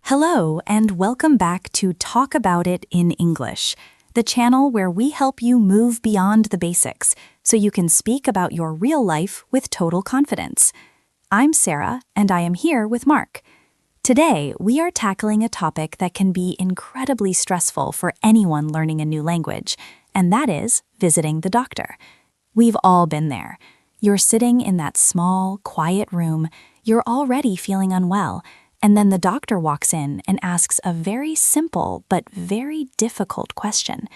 Hello, and welcome back to Talk About It in English, the channel where we help you move beyond the basics so you can speak about your real life with total confidence. I'm Sarah, and I am here with Mark. Today, we are tackling a topic that can be incredibly stressful for anyone learning a new language, and that is visiting the doctor. We've all been there. You're sitting in that small, quiet room, you're already feeling unwell, and then the doctor walks in and asks a very simple but very difficult question.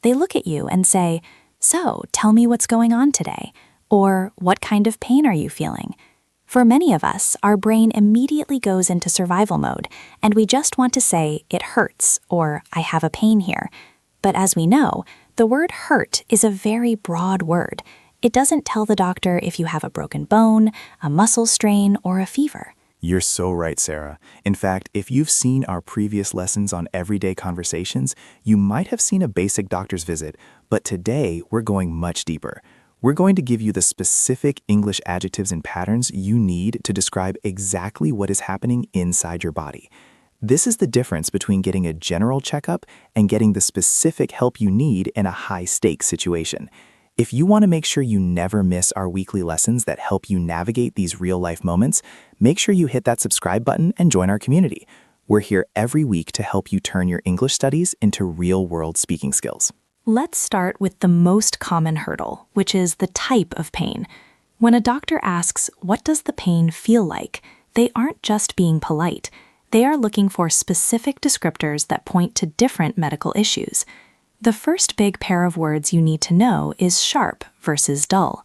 They look at you and say, "So, tell me what's going on today," or "What kind of pain are you feeling?" For many of us, our brain immediately goes into survival mode, and we just want to say, "It hurts," or "I have a pain here." But as we know, the word hurt is a very broad word. It doesn't tell the doctor if you have a broken bone, a muscle strain, or a fever. You're so right, Sarah. In fact, if you've seen our previous lessons on everyday conversations, you might have seen a basic doctor's visit, but today we're going much deeper. We're going to give you the specific English adjectives and patterns you need to describe exactly what is happening inside your body. This is the difference between getting a general checkup and getting the specific help you need in a high-stakes situation. If you want to make sure you never miss our weekly lessons that help you navigate these real-life moments, make sure you hit that subscribe button and join our community. We're here every week to help you turn your English studies into real-world speaking skills. Let's start with the most common hurdle, which is the type of pain. When a doctor asks, "What does the pain feel like?" they aren't just being polite. They are looking for specific descriptors that point to different medical issues. The first big pair of words you need to know is sharp versus dull.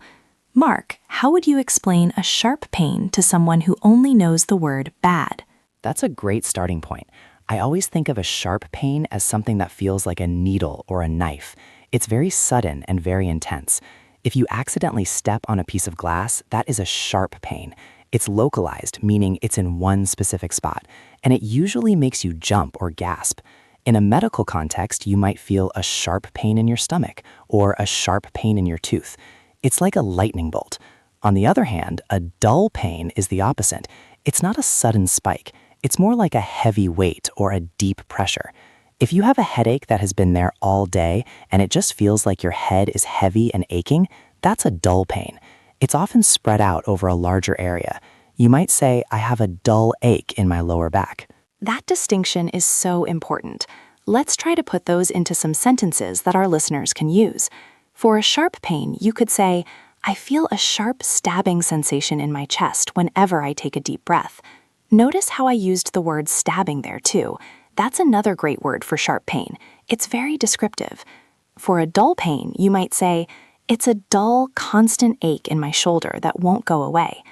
Mark, how would you explain a sharp pain to someone who only knows the word bad? That's a great starting point. I always think of a sharp pain as something that feels like a needle or a knife. It's very sudden and very intense. If you accidentally step on a piece of glass, that is a sharp pain. It's localized, meaning it's in one specific spot, and it usually makes you jump or gasp. In a medical context, you might feel a sharp pain in your stomach or a sharp pain in your tooth. It's like a lightning bolt. On the other hand, a dull pain is the opposite. It's not a sudden spike. It's more like a heavy weight or a deep pressure. If you have a headache that has been there all day and it just feels like your head is heavy and aching, that's a dull pain. It's often spread out over a larger area. You might say, "I have a dull ache in my lower back." That distinction is so important. Let's try to put those into some sentences that our listeners can use. For a sharp pain, you could say, "I feel a sharp stabbing sensation in my chest whenever I take a deep breath." Notice how I used the word stabbing there too. That's another great word for sharp pain. It's very descriptive. For a dull pain, you might say, "It's a dull, constant ache in my shoulder that won't go away."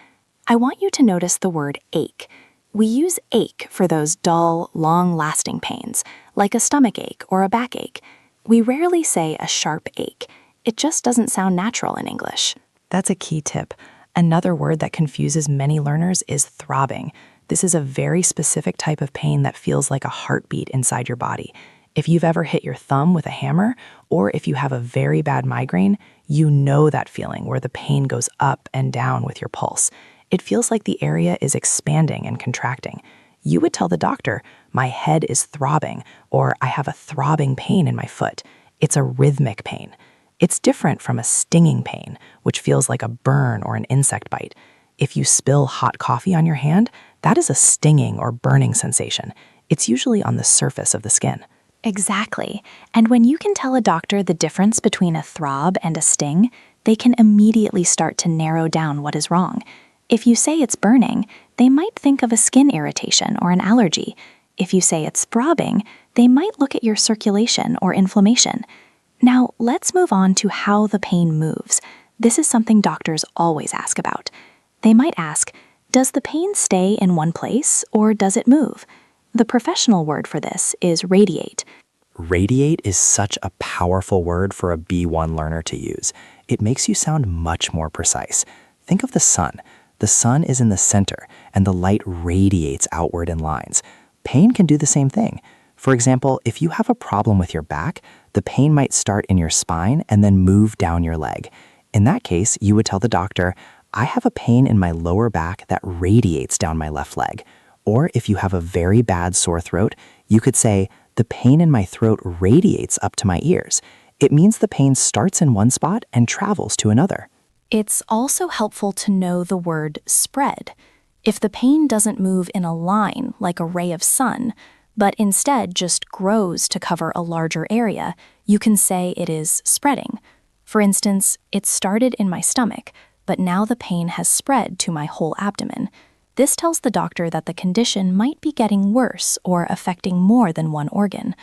I want you to notice the word ache. We use ache for those dull, long-lasting pains, like a stomach ache or a backache. We rarely say a sharp ache. It just doesn't sound natural in English. That's a key tip. Another word that confuses many learners is throbbing. This is a very specific type of pain that feels like a heartbeat inside your body. If you've ever hit your thumb with a hammer, or if you have a very bad migraine, you know that feeling where the pain goes up and down with your pulse. It feels like the area is expanding and contracting. You would tell the doctor, "My head is throbbing," or "I have a throbbing pain in my foot." It's a rhythmic pain. It's different from a stinging pain, which feels like a burn or an insect bite. If you spill hot coffee on your hand, that is a stinging or burning sensation. It's usually on the surface of the skin. Exactly. And when you can tell a doctor the difference between a throb and a sting, they can immediately start to narrow down what is wrong. If you say it's burning, they might think of a skin irritation or an allergy. If you say it's throbbing, they might look at your circulation or inflammation. Now, let's move on to how the pain moves. This is something doctors always ask about. They might ask, "Does the pain stay in one place or does it move?" The professional word for this is radiate. Radiate is such a powerful word for a B1 learner to use. It makes you sound much more precise. Think of the sun. The sun is in the center, and the light radiates outward in lines. Pain can do the same thing. For example, if you have a problem with your back, the pain might start in your spine and then move down your leg. In that case, you would tell the doctor, "I have a pain in my lower back that radiates down my left leg." Or if you have a very bad sore throat, you could say, the pain in my throat radiates up to my ears. It means the pain starts in one spot and travels to another. It's also helpful to know the word spread. If the pain doesn't move in a line like a ray of sun, but instead just grows to cover a larger area, you can say it is spreading. For instance, it started in my stomach, but now the pain has spread to my whole abdomen. This tells the doctor that the condition might be getting worse or affecting more than one organ.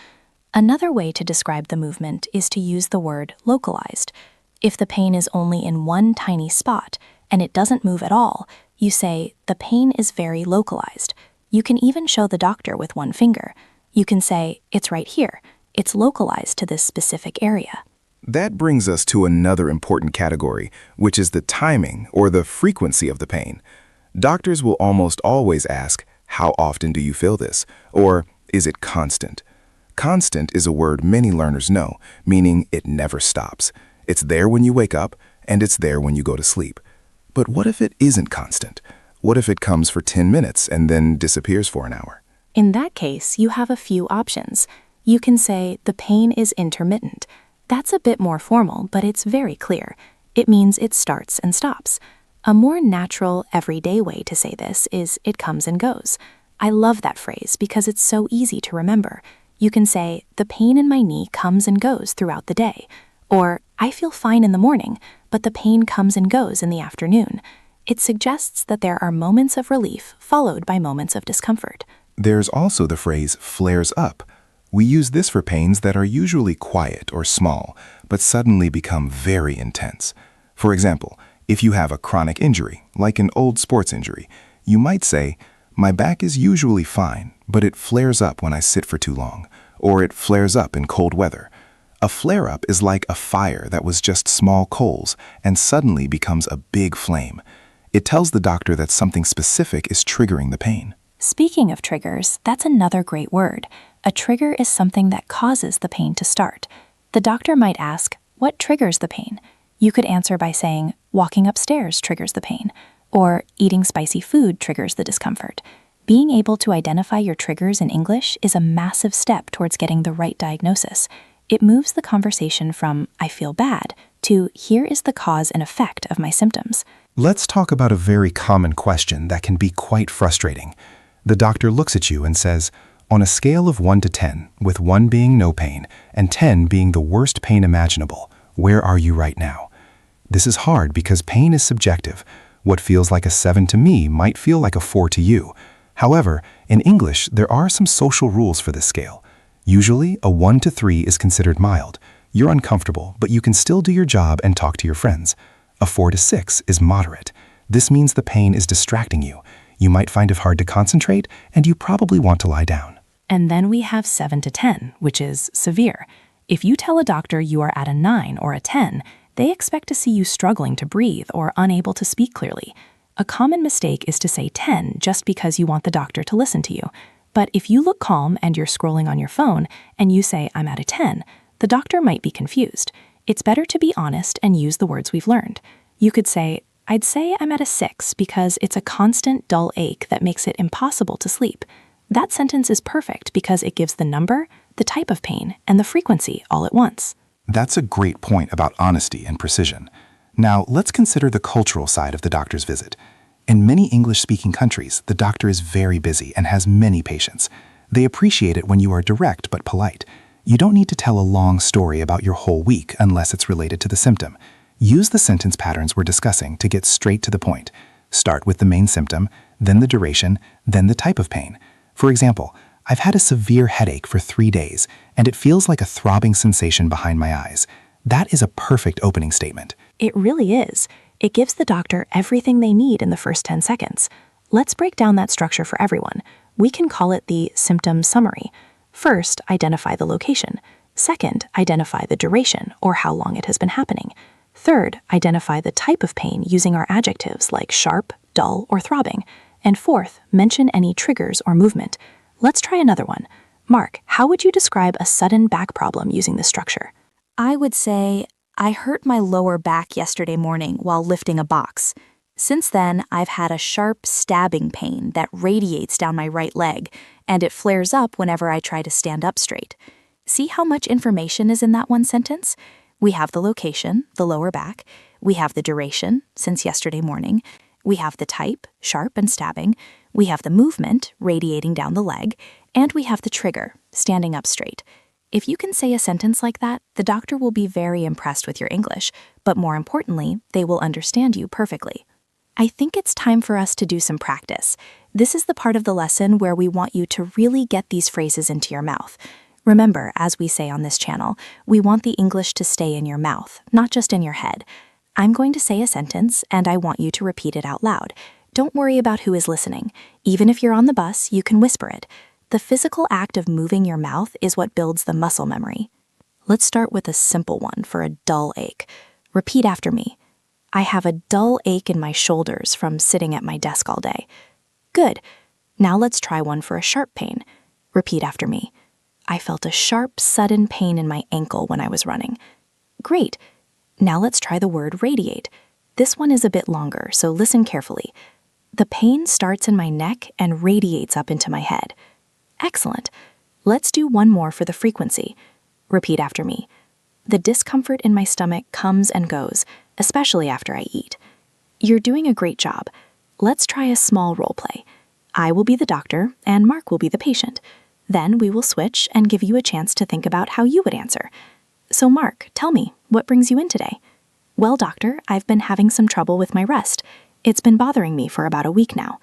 Another way to describe the movement is to use the word localized. If the pain is only in one tiny spot and it doesn't move at all, you say, the pain is very localized. You can even show the doctor with one finger. You can say, it's right here. It's localized to this specific area. That brings us to another important category, which is the timing or the frequency of the pain. Doctors will almost always ask, how often do you feel this? Or is it constant? Constant is a word many learners know, meaning it never stops. It's there when you wake up, and it's there when you go to sleep. But what if it isn't constant? What if it comes for 10 minutes and then disappears for an hour? In that case, you have a few options. You can say the pain is intermittent. That's a bit more formal, but it's very clear. It means it starts and stops. A more natural, everyday way to say this is it comes and goes. I love that phrase because it's so easy to remember. You can say, the pain in my knee comes and goes throughout the day. Or, I feel fine in the morning, but the pain comes and goes in the afternoon. It suggests that there are moments of relief followed by moments of discomfort. There's also the phrase flares up. We use this for pains that are usually quiet or small, but suddenly become very intense. For example, if you have a chronic injury, like an old sports injury, you might say, my back is usually fine, but it flares up when I sit for too long, or it flares up in cold weather. A flare-up is like a fire that was just small coals and suddenly becomes a big flame. It tells the doctor that something specific is triggering the pain. Speaking of triggers, that's another great word. A trigger is something that causes the pain to start. The doctor might ask, what triggers the pain? You could answer by saying, walking upstairs triggers the pain, or eating spicy food triggers the discomfort. Being able to identify your triggers in English is a massive step towards getting the right diagnosis. It moves the conversation from, I feel bad, to here is the cause and effect of my symptoms. Let's talk about a very common question that can be quite frustrating. The doctor looks at you and says, on a scale of 1 to 10, with 1 being no pain and 10 being the worst pain imaginable, where are you right now? This is hard because pain is subjective. What feels like a 7 to me might feel like a 4 to you. However, in English, there are some social rules for this scale. Usually, a 1 to 3 is considered mild. You're uncomfortable, but you can still do your job and talk to your friends. A 4 to 6 is moderate. This means the pain is distracting you. You might find it hard to concentrate, and you probably want to lie down. And then we have 7 to 10, which is severe. If you tell a doctor you are at a 9 or a 10, they expect to see you struggling to breathe or unable to speak clearly. A common mistake is to say 10 just because you want the doctor to listen to you. But if you look calm and you're scrolling on your phone and you say, I'm at a 10, the doctor might be confused. It's better to be honest and use the words we've learned. You could say, I'd say I'm at a 6 because it's a constant dull ache that makes it impossible to sleep. That sentence is perfect because it gives the number, the type of pain, and the frequency all at once. That's a great point about honesty and precision. Now, let's consider the cultural side of the doctor's visit. In many English-speaking countries, the doctor is very busy and has many patients. They appreciate it when you are direct but polite. You don't need to tell a long story about your whole week unless it's related to the symptom. Use the sentence patterns we're discussing to get straight to the point. Start with the main symptom, then the duration, then the type of pain. For example, I've had a severe headache for 3 days, and it feels like a throbbing sensation behind my eyes. That is a perfect opening statement. It really is. It gives the doctor everything they need in the first 10 seconds. Let's break down that structure for everyone. We can call it the symptom summary. First, identify the location. Second, identify the duration, or how long it has been happening. Third, identify the type of pain using our adjectives like sharp, dull, or throbbing. And fourth, mention any triggers or movement. Let's try another one. Mark, how would you describe a sudden back problem using this structure? I would say, I hurt my lower back yesterday morning while lifting a box. Since then, I've had a sharp stabbing pain that radiates down my right leg, and it flares up whenever I try to stand up straight. See how much information is in that one sentence? We have the location, the lower back. We have the duration, since yesterday morning. We have the type, sharp and stabbing. We have the movement, radiating down the leg. And we have the trigger, standing up straight. If you can say a sentence like that, the doctor will be very impressed with your English, but more importantly, they will understand you perfectly. I think it's time for us to do some practice. This is the part of the lesson where we want you to really get these phrases into your mouth. Remember, as we say on this channel, we want the English to stay in your mouth, not just in your head. I'm going to say a sentence, and I want you to repeat it out loud. Don't worry about who is listening. Even if you're on the bus, you can whisper it. The physical act of moving your mouth is what builds the muscle memory. Let's start with a simple one for a dull ache. Repeat after me. I have a dull ache in my shoulders from sitting at my desk all day. Good. Now let's try one for a sharp pain. Repeat after me. I felt a sharp, sudden pain in my ankle when I was running. Great. Now let's try the word radiate. This one is a bit longer, so listen carefully. The pain starts in my neck and radiates up into my head. Excellent. Let's do one more for the frequency. Repeat after me. The discomfort in my stomach comes and goes, especially after I eat. You're doing a great job. Let's try a small role play. I will be the doctor, and Mark will be the patient. Then we will switch and give you a chance to think about how you would answer. So Mark, tell me, what brings you in today? Well, doctor, I've been having some trouble with my rest. It's been bothering me for about a week now.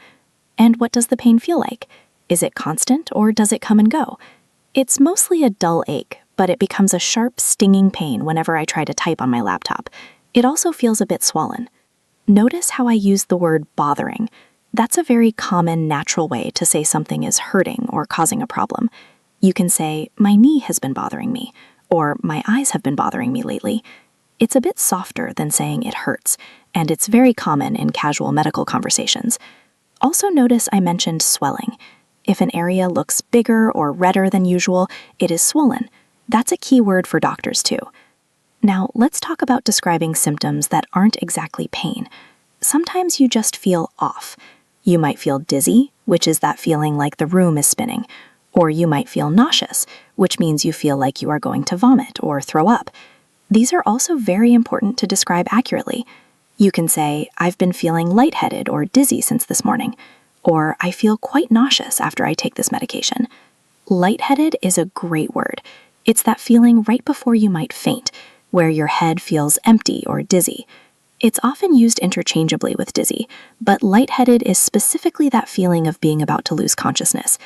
And what does the pain feel like? Is it constant or does it come and go? It's mostly a dull ache, but it becomes a sharp, stinging pain whenever I try to type on my laptop. It also feels a bit swollen. Notice how I use the word bothering. That's a very common, natural way to say something is hurting or causing a problem. You can say, my knee has been bothering me, or my eyes have been bothering me lately. It's a bit softer than saying it hurts, and it's very common in casual medical conversations. Also notice I mentioned swelling. If an area looks bigger or redder than usual, it is swollen. That's a key word for doctors too. Now, let's talk about describing symptoms that aren't exactly pain. Sometimes you just feel off. You might feel dizzy, which is that feeling like the room is spinning. Or you might feel nauseous, which means you feel like you are going to vomit or throw up. These are also very important to describe accurately. You can say, I've been feeling lightheaded or dizzy since this morning. Or I feel quite nauseous after I take this medication. Lightheaded is a great word. It's that feeling right before you might faint, where your head feels empty or dizzy. It's often used interchangeably with dizzy, but lightheaded is specifically that feeling of being about to lose consciousness.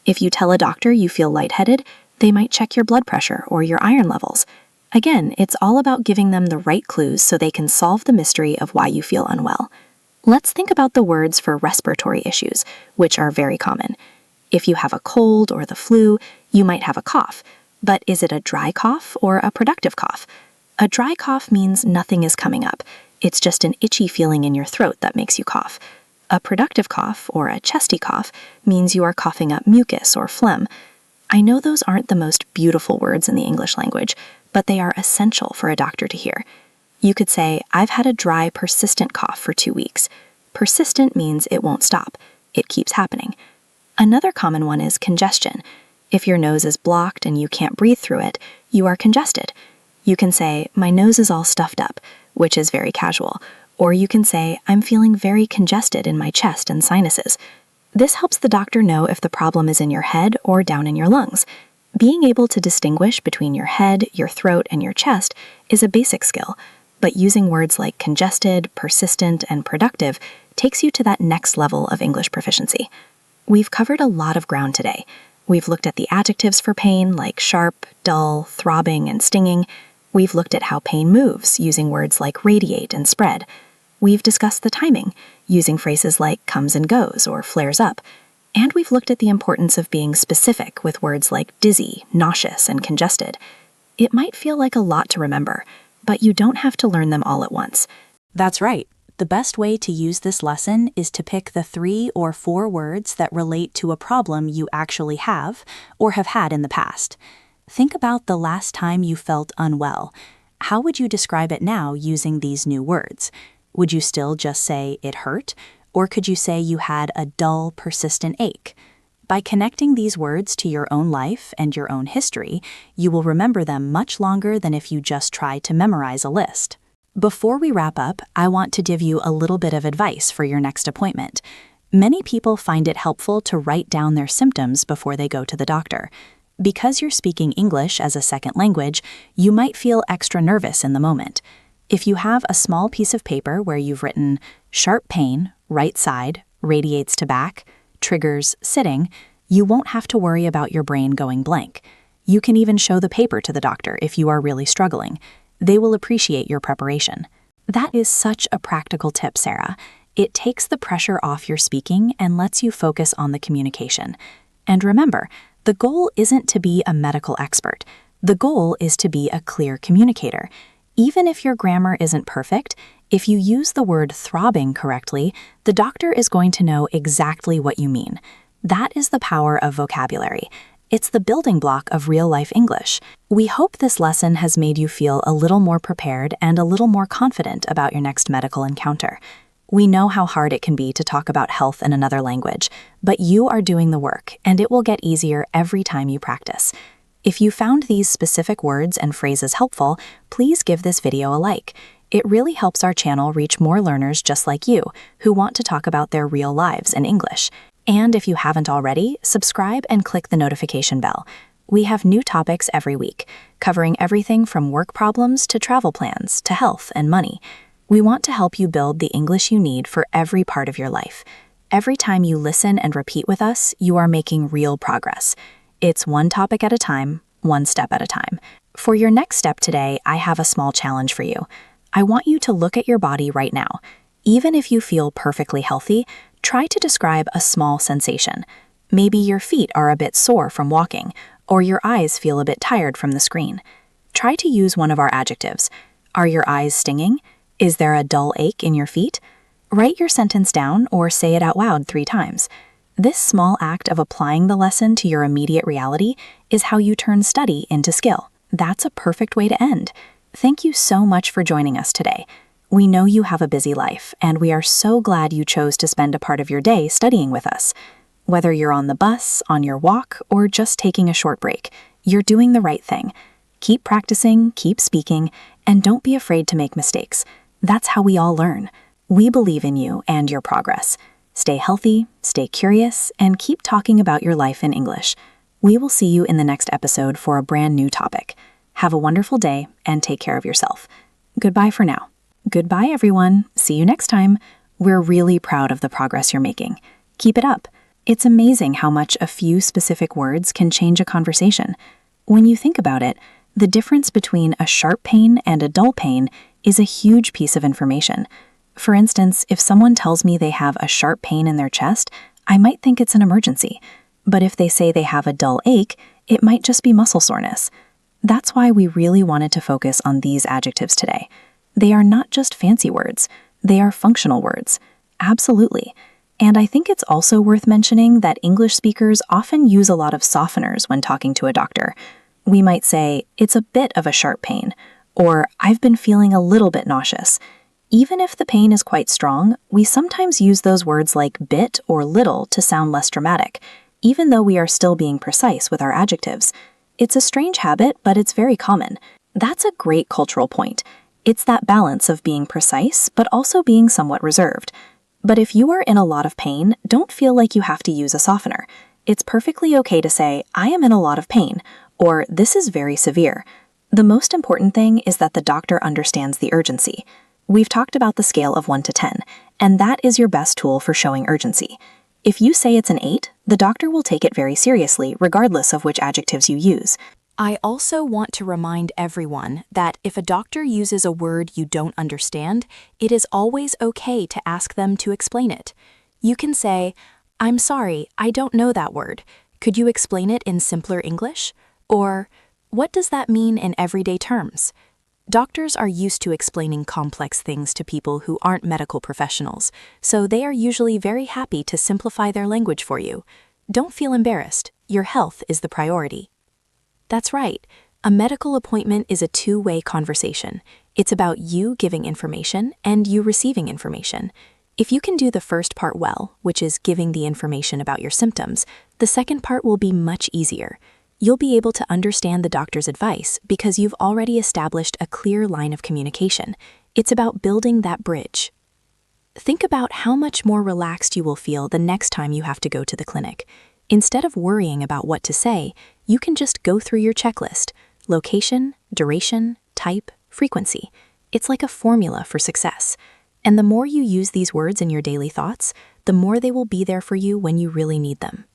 If you tell a doctor you feel lightheaded, they might check your blood pressure or your iron levels. Again, it's all about giving them the right clues so they can solve the mystery of why you feel unwell. Let's think about the words for respiratory issues, which are very common. If you have a cold or the flu, you might have a cough. But is it a dry cough or a productive cough? A dry cough means nothing is coming up. It's just an itchy feeling in your throat that makes you cough. A productive cough, or a chesty cough, means you are coughing up mucus or phlegm. I know those aren't the most beautiful words in the English language, but they are essential for a doctor to hear. You could say, I've had a dry, persistent cough for 2 weeks. Persistent means it won't stop. It keeps happening. Another common one is congestion. If your nose is blocked and you can't breathe through it, you are congested. You can say, my nose is all stuffed up, which is very casual. Or you can say, I'm feeling very congested in my chest and sinuses. This helps the doctor know if the problem is in your head or down in your lungs. Being able to distinguish between your head, your throat, and your chest is a basic skill, but using words like congested, persistent, and productive takes you to that next level of English proficiency. We've covered a lot of ground today. We've looked at the adjectives for pain, like sharp, dull, throbbing, and stinging. We've looked at how pain moves, using words like radiate and spread. We've discussed the timing, using phrases like comes and goes or flares up. And we've looked at the importance of being specific with words like dizzy, nauseous, and congested. It might feel like a lot to remember, but you don't have to learn them all at once. That's right. The best way to use this lesson is to pick the 3 or 4 words that relate to a problem you actually have or have had in the past. Think about the last time you felt unwell. How would you describe it now using these new words? Would you still just say it hurt? Or could you say you had a dull, persistent ache? By connecting these words to your own life and your own history, you will remember them much longer than if you just try to memorize a list. Before we wrap up, I want to give you a little bit of advice for your next appointment. Many people find it helpful to write down their symptoms before they go to the doctor. Because you're speaking English as a second language, you might feel extra nervous in the moment. If you have a small piece of paper where you've written sharp pain, right side, radiates to back, triggers sitting, you won't have to worry about your brain going blank. You can even show the paper to the doctor if you are really struggling. They will appreciate your preparation. That is such a practical tip, Sarah. It takes the pressure off your speaking and lets you focus on the communication. And remember, the goal isn't to be a medical expert. The goal is to be a clear communicator. Even if your grammar isn't perfect, if you use the word throbbing correctly, the doctor is going to know exactly what you mean. That is the power of vocabulary. It's the building block of real-life English. We hope this lesson has made you feel a little more prepared and a little more confident about your next medical encounter. We know how hard it can be to talk about health in another language, but you are doing the work, and it will get easier every time you practice. If you found these specific words and phrases helpful, please give this video a like. It really helps our channel reach more learners just like you, who want to talk about their real lives in English. And if you haven't already, subscribe and click the notification bell. We have new topics every week, covering everything from work problems to travel plans to health and money. We want to help you build the English you need for every part of your life. Every time you listen and repeat with us, you are making real progress. It's one topic at a time, one step at a time. For your next step today, I have a small challenge for you. I want you to look at your body right now. Even if you feel perfectly healthy, try to describe a small sensation. Maybe your feet are a bit sore from walking, or your eyes feel a bit tired from the screen. Try to use one of our adjectives. Are your eyes stinging? Is there a dull ache in your feet? Write your sentence down or say it out loud 3 times. This small act of applying the lesson to your immediate reality is how you turn study into skill. That's a perfect way to end. Thank you so much for joining us today. We know you have a busy life, and we are so glad you chose to spend a part of your day studying with us. Whether you're on the bus, on your walk, or just taking a short break, you're doing the right thing. Keep practicing, keep speaking, and don't be afraid to make mistakes. That's how we all learn. We believe in you and your progress. Stay healthy, stay curious, and keep talking about your life in English. We will see you in the next episode for a brand new topic. Have a wonderful day and take care of yourself. Goodbye for now. Goodbye, everyone. See you next time. We're really proud of the progress you're making. Keep it up. It's amazing how much a few specific words can change a conversation. When you think about it, the difference between a sharp pain and a dull pain is a huge piece of information. For instance, if someone tells me they have a sharp pain in their chest, I might think it's an emergency. But if they say they have a dull ache, it might just be muscle soreness. That's why we really wanted to focus on these adjectives today. They are not just fancy words, they are functional words. Absolutely. And I think it's also worth mentioning that English speakers often use a lot of softeners when talking to a doctor. We might say, it's a bit of a sharp pain, or I've been feeling a little bit nauseous. Even if the pain is quite strong, we sometimes use those words like bit or little to sound less dramatic, even though we are still being precise with our adjectives. It's a strange habit, but it's very common. That's a great cultural point. It's that balance of being precise, but also being somewhat reserved. But if you are in a lot of pain, don't feel like you have to use a softener. It's perfectly okay to say, I am in a lot of pain, or this is very severe. The most important thing is that the doctor understands the urgency. We've talked about the scale of 1 to 10, and that is your best tool for showing urgency. If you say it's an 8, the doctor will take it very seriously, regardless of which adjectives you use. I also want to remind everyone that if a doctor uses a word you don't understand, it is always okay to ask them to explain it. You can say, I'm sorry, I don't know that word. Could you explain it in simpler English? Or, what does that mean in everyday terms? Doctors are used to explaining complex things to people who aren't medical professionals, so they are usually very happy to simplify their language for you. Don't feel embarrassed. Your health is the priority. That's right. A medical appointment is a two-way conversation. It's about you giving information and you receiving information. If you can do the first part well, which is giving the information about your symptoms, the second part will be much easier. You'll be able to understand the doctor's advice because you've already established a clear line of communication. It's about building that bridge. Think about how much more relaxed you will feel the next time you have to go to the clinic. Instead of worrying about what to say, you can just go through your checklist: location, duration, type, frequency. It's like a formula for success. And the more you use these words in your daily thoughts, the more they will be there for you when you really need them.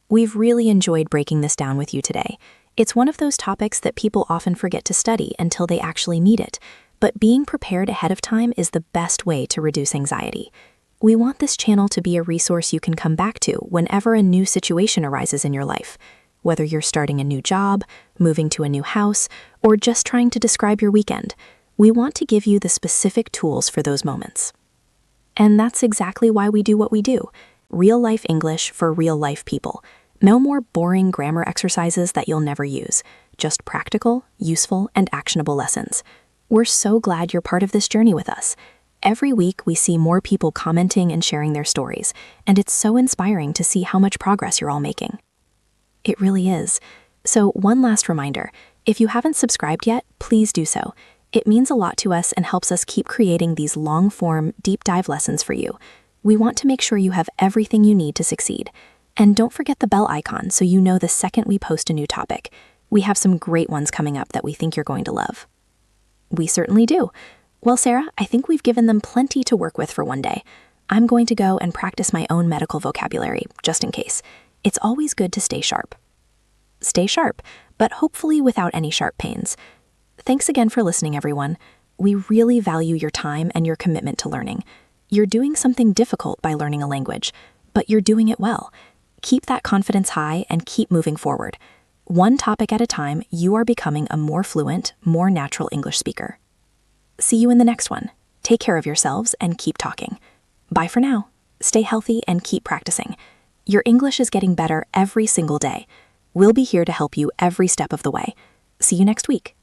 We've really enjoyed breaking this down with you today. It's one of those topics that people often forget to study until they actually need it, but being prepared ahead of time is the best way to reduce anxiety. We want this channel to be a resource you can come back to whenever a new situation arises in your life. Whether you're starting a new job, moving to a new house, or just trying to describe your weekend, we want to give you the specific tools for those moments. And that's exactly why we do what we do. Real-life English for real-life people. No more boring grammar exercises that you'll never use. Just practical, useful, and actionable lessons. We're so glad you're part of this journey with us. Every week, we see more people commenting and sharing their stories, and it's so inspiring to see how much progress you're all making. It really is. So one last reminder, if you haven't subscribed yet, please do so. It means a lot to us and helps us keep creating these long-form, deep-dive lessons for you. We want to make sure you have everything you need to succeed. And don't forget the bell icon so you know the second we post a new topic. We have some great ones coming up that we think you're going to love. We certainly do. Well, Sarah, I think we've given them plenty to work with for one day. I'm going to go and practice my own medical vocabulary, just in case. It's always good to stay sharp. Stay sharp, but hopefully without any sharp pains. Thanks again for listening, everyone. We really value your time and your commitment to learning. You're doing something difficult by learning a language, but you're doing it well. Keep that confidence high and keep moving forward. One topic at a time, you are becoming a more fluent, more natural English speaker. See you in the next one. Take care of yourselves and keep talking. Bye for now. Stay healthy and keep practicing. Your English is getting better every single day. We'll be here to help you every step of the way. See you next week.